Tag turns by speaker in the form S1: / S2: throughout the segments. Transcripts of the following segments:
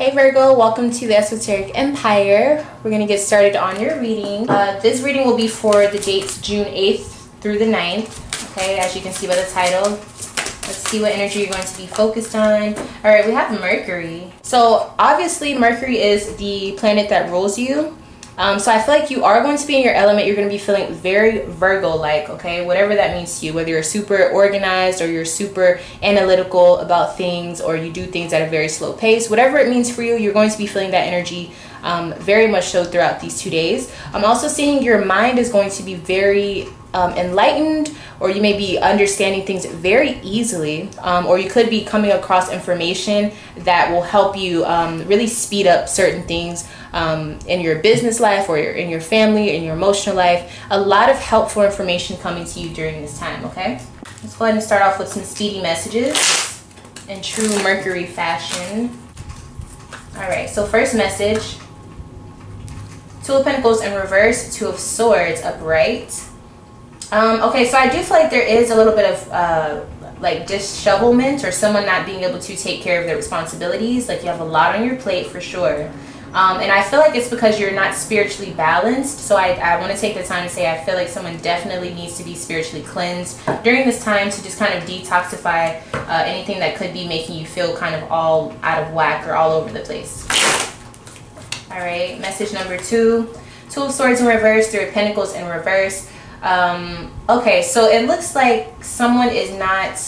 S1: Hey Virgo, welcome to the Esoteric Empire. We're going to get started on your reading. This reading will be for the dates June 8th through the 9th. Okay, as you can see by the title. Let's see what energy you're going to be focused on. Alright, we have Mercury. So obviously Mercury is the planet that rules you. So I feel like you are going to be in your element. You're going to be feeling very Virgo-like, okay? Whatever that means to you, whether you're super organized or you're super analytical about things or you do things at a very slow pace, whatever it means for you, you're going to be feeling that energy very much so throughout these 2 days. I'm also seeing your mind is going to be very enlightened, or you may be understanding things very easily, or you could be coming across information that will help you really speed up certain things in your business life or in your family, in your emotional life. A lot of helpful information coming to you during this time, okay? Let's go ahead and start off with some speedy messages in true Mercury fashion. All right, so first message: Two of Pentacles in reverse, Two of Swords upright. Okay, so I do feel like there is a little bit of like dishevelment, or someone not being able to take care of their responsibilities. Like you have a lot on your plate for sure. And I feel like it's because you're not spiritually balanced. So I want to take the time to say I feel like someone definitely needs to be spiritually cleansed during this time, to just kind of detoxify anything that could be making you feel kind of all out of whack or all over the place. All right, message number 2. Two of Swords in reverse, Three of Pentacles in reverse. Okay, so it looks like someone is not,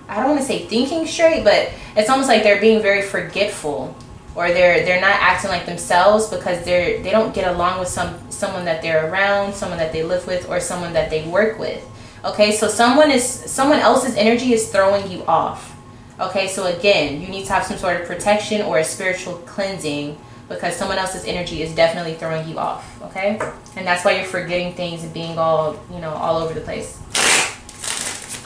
S1: I don't want to say thinking straight, but it's almost like they're being very forgetful, or they're not acting like themselves because they don't get along with someone that they're around, someone that they live with, or someone that they work with. Okay, so someone else's energy is throwing you off. Okay, so again, you need to have some sort of protection or a spiritual cleansing, because someone else's energy is definitely throwing you off, okay? And that's why you're forgetting things and being all, you know, all over the place.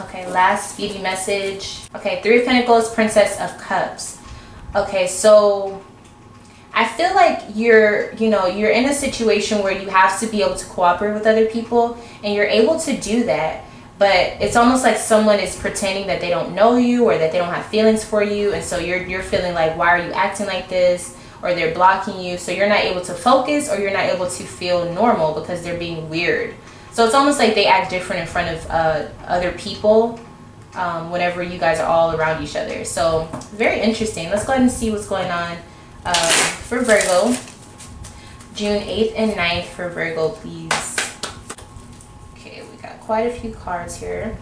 S1: Okay, last speedy message. Okay, Three of Pentacles, Princess of Cups. Okay, so I feel like you're in a situation where you have to be able to cooperate with other people, and you're able to do that, but it's almost like someone is pretending that they don't know you or that they don't have feelings for you, and so you're feeling like, why are you acting like this? Or they're blocking you, so you're not able to focus, or you're not able to feel normal because they're being weird. So it's almost like they act different in front of other people whenever you guys are all around each other. So very interesting. Let's go ahead and see what's going on for Virgo. June 8th and 9th for Virgo, please. Okay, we got quite a few cards here.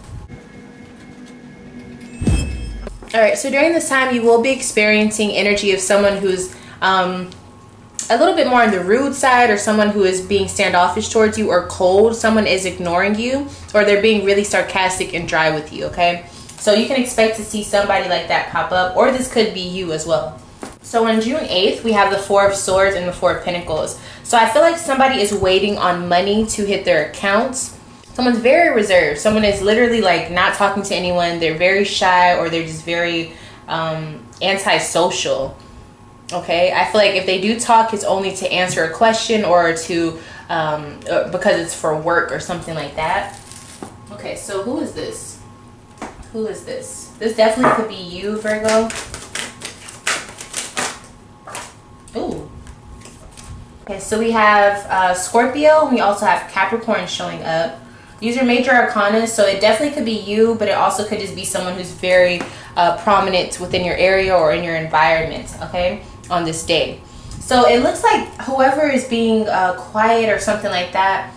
S1: All right, so during this time, you will be experiencing energy of someone who's a little bit more on the rude side, or someone who is being standoffish towards you, or cold. Someone is ignoring you, or they're being really sarcastic and dry with you, okay? So you can expect to see somebody like that pop up, or this could be you as well. So on June 8th, we have the Four of Swords and the Four of Pentacles. So I feel like somebody is waiting on money to hit their accounts. Someone's very reserved. Someone is literally like not talking to anyone. They're very shy, or they're just very antisocial. Okay, I feel like if they do talk, it's only to answer a question, or to because it's for work or something like that. Okay, so who is this? Who is this? This definitely could be you, Virgo. Ooh. Okay, so we have Scorpio, and we also have Capricorn showing up. These are major arcana, so it definitely could be you, but it also could just be someone who's very prominent within your area or in your environment, okay, on this day. So it looks like whoever is being quiet or something like that,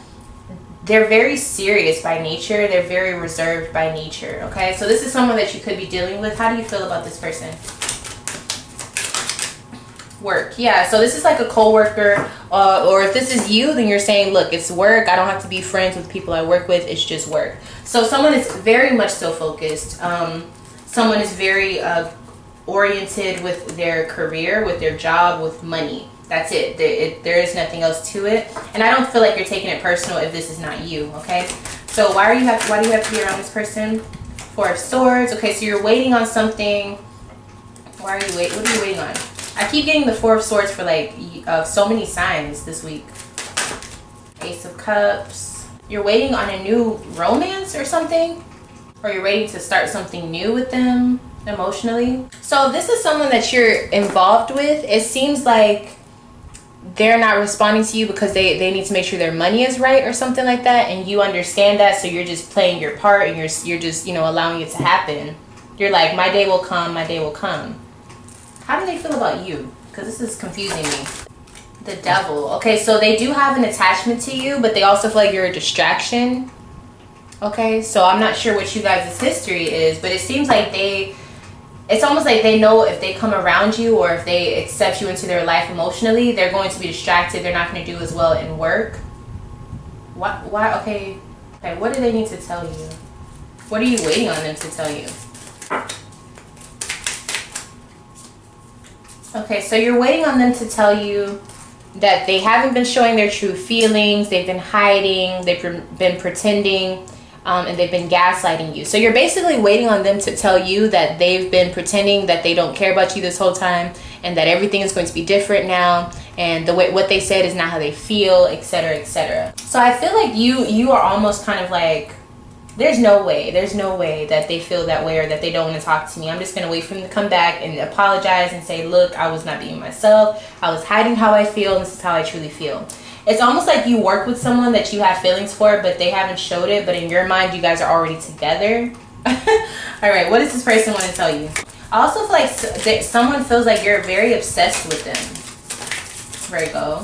S1: they're very serious by nature. They're very reserved by nature, okay? So this is someone that you could be dealing with. How do you feel about this person? Work. Yeah, so this is like a co-worker, or if this is you, then you're saying, look, it's work. I don't have to be friends with people I work with. It's just work. So someone is very much so focused. Someone is very oriented with their career, with their job, with money. That's it. There is nothing else to it. And I don't feel like you're taking it personal if this is not you, okay? So why do you have to be around this person? Four of Swords. Okay, so you're waiting on something. Why are you waiting? What are you waiting on? I keep getting the Four of Swords for like so many signs this week. Ace of Cups. You're waiting on a new romance or something? Or you're waiting to start something new with them? emotionally. So if this is someone that you're involved with, it seems like they're not responding to you because they need to make sure their money is right or something like that, and you understand that, so you're just playing your part, and you're just, you know, allowing it to happen. You're like, my day will come, my day will come. How do they feel about you? Because this is confusing me. The Devil. Okay, so they do have an attachment to you, but they also feel like you're a distraction. Okay, so I'm not sure what you guys' history is, but it seems like it's almost like they know if they come around you or if they accept you into their life emotionally, they're going to be distracted. They're not going to do as well in work. Why? Okay, what do they need to tell you? What are you waiting on them to tell you? Okay, so you're waiting on them to tell you that they haven't been showing their true feelings. They've been hiding. They've been pretending. And they've been gaslighting you. So you're basically waiting on them to tell you that they've been pretending that they don't care about you this whole time, and that everything is going to be different now, and the way what they said is not how they feel, etc., etc. So I feel like you are almost kind of like, there's no way that they feel that way or that they don't want to talk to me. I'm just going to wait for them to come back and apologize and say, look, I was not being myself. I was hiding how I feel, and this is how I truly feel. It's almost like you work with someone that you have feelings for, but they haven't showed it, but in your mind, you guys are already together. All right, what does this person want to tell you? I also feel like someone feels like you're very obsessed with them. Virgo.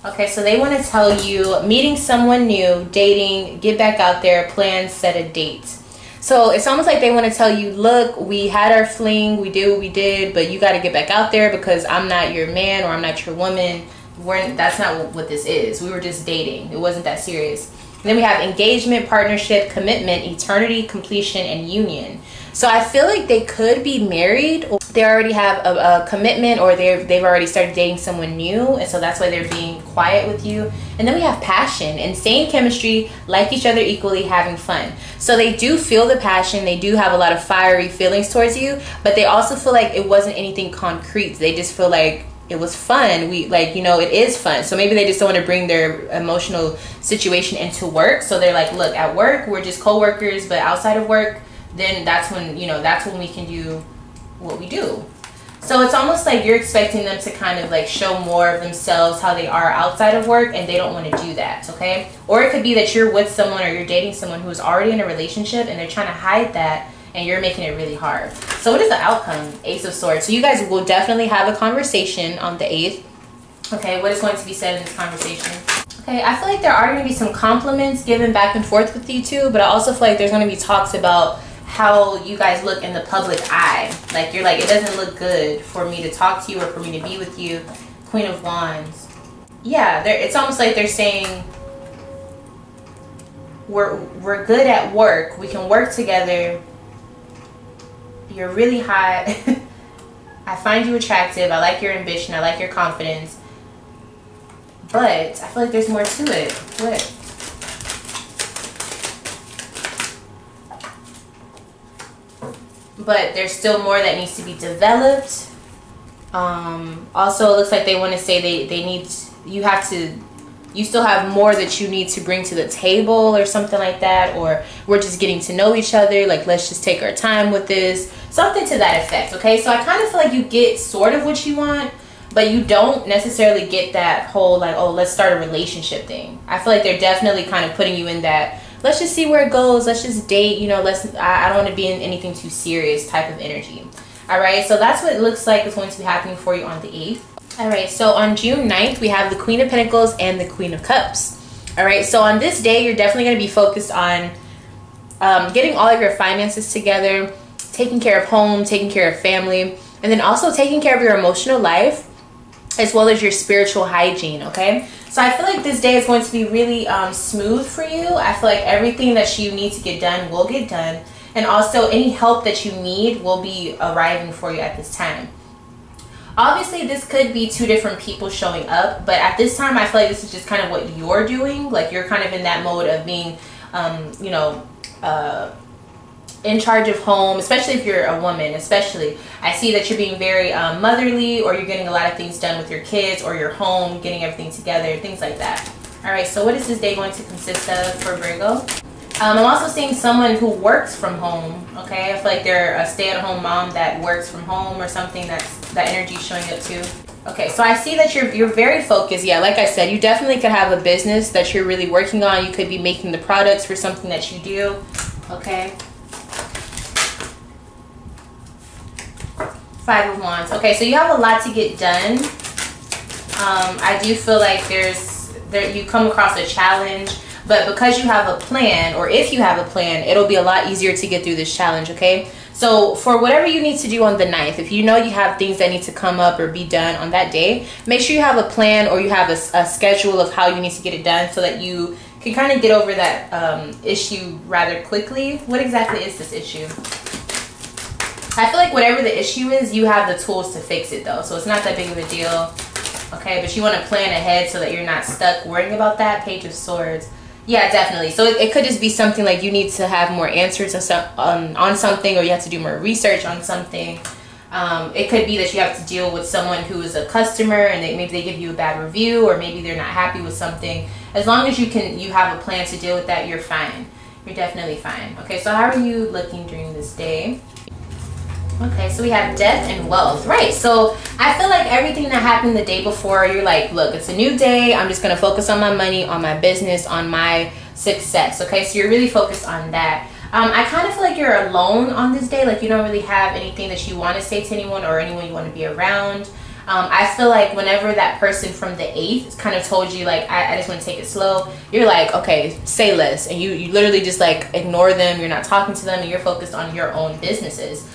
S1: Okay, so they want to tell you meeting someone new, dating, get back out there, plan, set a date. So it's almost like they want to tell you, look, we had our fling, we did what we did, but you got to get back out there because I'm not your man or I'm not your woman. That's not what this is. We were just dating. It wasn't that serious. And then we have engagement, partnership, commitment, eternity, completion, and union. So I feel like they could be married, or they already have a commitment, or they've already started dating someone new, and so that's why they're being quiet with you. And then we have passion, insane chemistry, like each other equally, having fun. So they do feel the passion, they do have a lot of fiery feelings towards you, but they also feel like it wasn't anything concrete. They just feel like it was fun. It is fun. So maybe they just don't want to bring their emotional situation into work. So they're like, look, at work, we're just co-workers, but outside of work, then that's when we can do what we do. So it's almost like you're expecting them to kind of like show more of themselves, how they are outside of work, and they don't want to do that, okay? Or it could be that you're with someone or you're dating someone who is already in a relationship and they're trying to hide that, and you're making it really hard. So what is the outcome? Ace of Swords. So you guys will definitely have a conversation on the 8th. Okay, what is going to be said in this conversation? Okay, I feel like there are going to be some compliments given back and forth with you two, but I also feel like there's going to be talks about how you guys look in the public eye. Like, you're like, it doesn't look good for me to talk to you or for me to be with you. Queen of Wands. Yeah, it's almost like they're saying, we're good at work. We can work together. You're really hot. I find you attractive. I like your ambition. I like your confidence. But I feel like there's more to it. What? But there's still more that needs to be developed. Also, it looks like they want to say you still have more that you need to bring to the table or something like that, or we're just getting to know each other, like let's just take our time with this, something to that effect. Okay, so I kind of feel like you get sort of what you want, but you don't necessarily get that whole like, oh, let's start a relationship thing. I feel like they're definitely kind of putting you in that, let's just see where it goes, let's just date, I don't want to be in anything too serious type of energy. All right, so that's what it looks like is going to be happening for you on the 8th. All right, so on June 9th, we have the Queen of Pentacles and the Queen of Cups. All right, so on this day, you're definitely going to be focused on getting all of your finances together, taking care of home, taking care of family, and then also taking care of your emotional life, as well as your spiritual hygiene, okay? So I feel like this day is going to be really smooth for you. I feel like everything that you need to get done will get done. And also any help that you need will be arriving for you at this time. Obviously, this could be two different people showing up, but at this time, I feel like this is just kind of what you're doing. Like, you're kind of in that mode of being, in charge of home, especially if you're a woman. Especially, I see that you're being very motherly, or you're getting a lot of things done with your kids or your home, getting everything together, things like that. All right, so what is this day going to consist of for Virgo? I'm also seeing someone who works from home, okay? I feel like they're a stay-at-home mom that works from home or something. That energy showing up too. Okay, so I see that you're very focused. Yeah, like I said, you definitely could have a business that you're really working on. You could be making the products for something that you do, okay? Five of Wands. Okay, so you have a lot to get done. I do feel like you come across a challenge, but because you have a plan, or if you have a plan, it'll be a lot easier to get through this challenge, okay? So for whatever you need to do on the 9th, if you know you have things that need to come up or be done on that day, make sure you have a plan or you have a schedule of how you need to get it done so that you can kind of get over that issue rather quickly. What exactly is this issue? I feel like whatever the issue is, you have the tools to fix it though. So it's not that big of a deal. Okay, but you want to plan ahead so that you're not stuck worrying about that. Page of Swords. Yeah, definitely. So it could just be something like you need to have more answers on something, or you have to do more research on something. It could be that you have to deal with someone who is a customer and maybe they give you a bad review, or maybe they're not happy with something. As long as you have a plan to deal with that, you're fine. You're definitely fine. Okay, so how are you looking during this day? Okay, so we have Death and Wealth. Right, so I feel like everything that happened the day before, you're like, look, it's a new day. I'm just going to focus on my money, on my business, on my success. Okay, so you're really focused on that. I kind of feel like you're alone on this day. Like you don't really have anything that you want to say to anyone or anyone you want to be around. I feel like whenever that person from the 8th kind of told you, like, I just want to take it slow, you're like, okay, say less. And you literally just like ignore them. You're not talking to them and you're focused on your own businesses.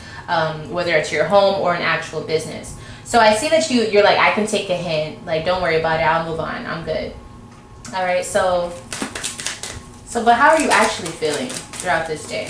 S1: Whether it's your home or an actual business. So I see that you're like, I can take a hint. Like, don't worry about it. I'll move on. I'm good. All right. So but how are you actually feeling throughout this day?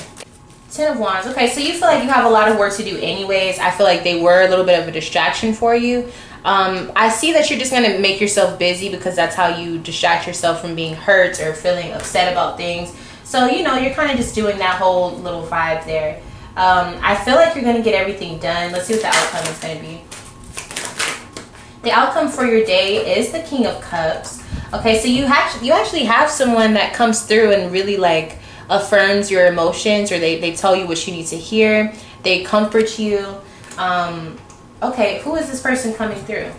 S1: 10 of Wands. Okay. So you feel like you have a lot of work to do anyways. I feel like they were a little bit of a distraction for you. I see that you're just going to make yourself busy because that's how you distract yourself from being hurt or feeling upset about things. So, you know, you're kind of just doing that whole little vibe there. I feel like you're going to get everything done. Let's see what the outcome is going to be. The outcome for your day is the King of Cups. Okay, so you actually have someone that comes through and really like affirms your emotions, or they tell you what you need to hear. They comfort you. Okay, who is this person coming through?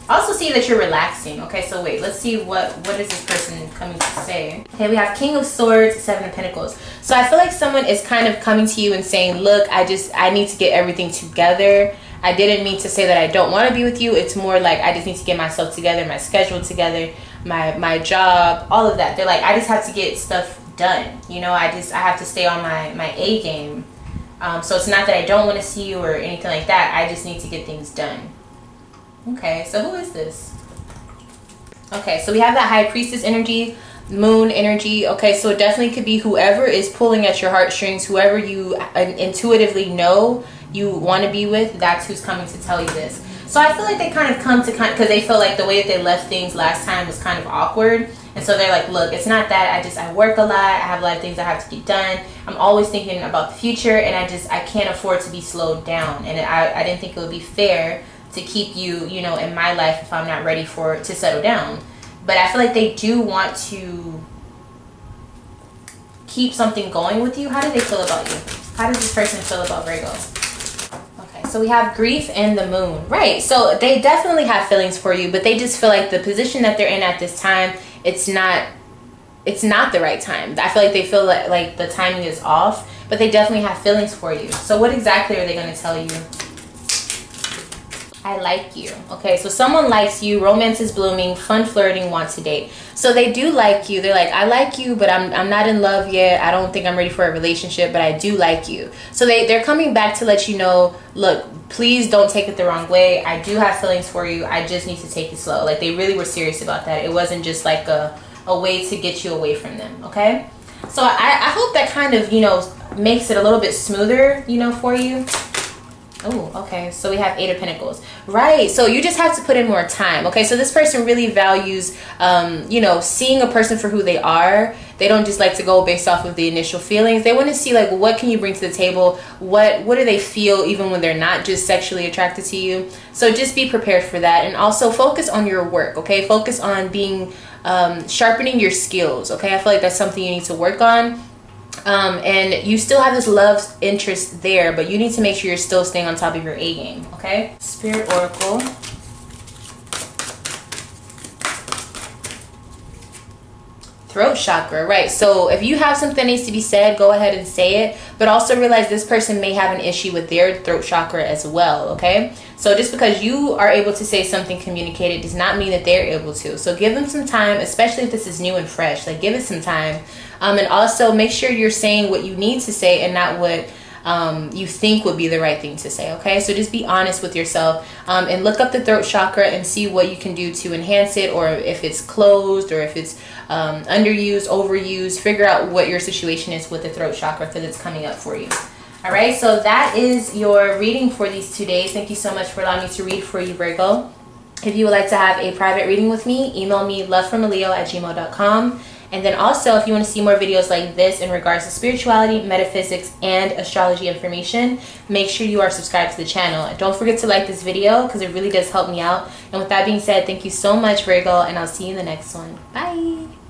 S1: I also see that you're relaxing. Okay, so wait, let's see what is this person coming to say. Okay, we have King of Swords, 7 of Pentacles. So I feel like someone is kind of coming to you and saying, look, I need to get everything together. I didn't mean to say that I don't want to be with you. It's more like I just need to get myself together, my schedule together, my job, all of that. They're like, I just have to get stuff done. You know, I have to stay on my A game. So it's not that I don't want to see you or anything like that. I just need to get things done. Okay, so who is this? Okay, so we have that High Priestess energy, Moon energy. Okay, so it definitely could be whoever is pulling at your heartstrings, whoever you intuitively know you want to be with, that's who's coming to tell you this. So I feel like they kind of come to because they feel like the way that they left things last time was kind of awkward. And so they're like, look, it's not that. I work a lot. I have a lot of things I have to get done. I'm always thinking about the future, and I can't afford to be slowed down. And I didn't think it would be fair to keep you, you know, in my life if I'm not ready to settle down. But I feel like they do want to keep something going with you. How do they feel about you? How does this person feel about Virgo? Okay, so we have Grief and the Moon. Right, so they definitely have feelings for you, but they just feel like the position that they're in at this time, it's not the right time. I feel like they feel like the timing is off, but they definitely have feelings for you. So what exactly are they going to tell you? I like you. Okay, so someone likes you, romance is blooming, fun flirting, wants to date. So they do like you. They're like, I like you, but I'm not in love yet. I don't think I'm ready for a relationship, but I do like you. So they're coming back to let you know, look, please don't take it the wrong way. I do have feelings for you. I just need to take it slow. Like they really were serious about that. It wasn't just like a way to get you away from them, okay? So I hope that kind of, you know, makes it a little bit smoother, you know, for you. Oh, okay. So we have 8 of Pentacles. Right. So you just have to put in more time. Okay. So this person really values, you know, seeing a person for who they are. They don't just like to go based off of the initial feelings. They want to see, like, what can you bring to the table? What do they feel even when they're not just sexually attracted to you? So just be prepared for that. And also focus on your work. Okay. Focus on being, sharpening your skills. Okay. I feel like that's something you need to work on. And you still have this love interest there, but you need to make sure you're still staying on top of your A game, okay? Spirit Oracle. Throat chakra, right? So if you have something that needs to be said, go ahead and say it, but also realize this person may have an issue with their throat chakra as well, okay? So just because you are able to say something, communicate it, does not mean that they're able to. So give them some time, especially if this is new and fresh. Like, give it some time. And also make sure you're saying what you need to say and not what you think would be the right thing to say, okay? So just be honest with yourself, and look up the throat chakra and see what you can do to enhance it, or if it's closed, or if it's underused, overused. Figure out what your situation is with the throat chakra, because it's coming up for you. All right, so that is your reading for these 2 days. Thank you so much for allowing me to read for you, Virgo. If you would like to have a private reading with me, email me lovefromaleo@gmail.com. And then also, if you want to see more videos like this in regards to spirituality, metaphysics, and astrology information, make sure you are subscribed to the channel. And don't forget to like this video, because it really does help me out. And with that being said, thank you so much, Virgo, and I'll see you in the next one. Bye!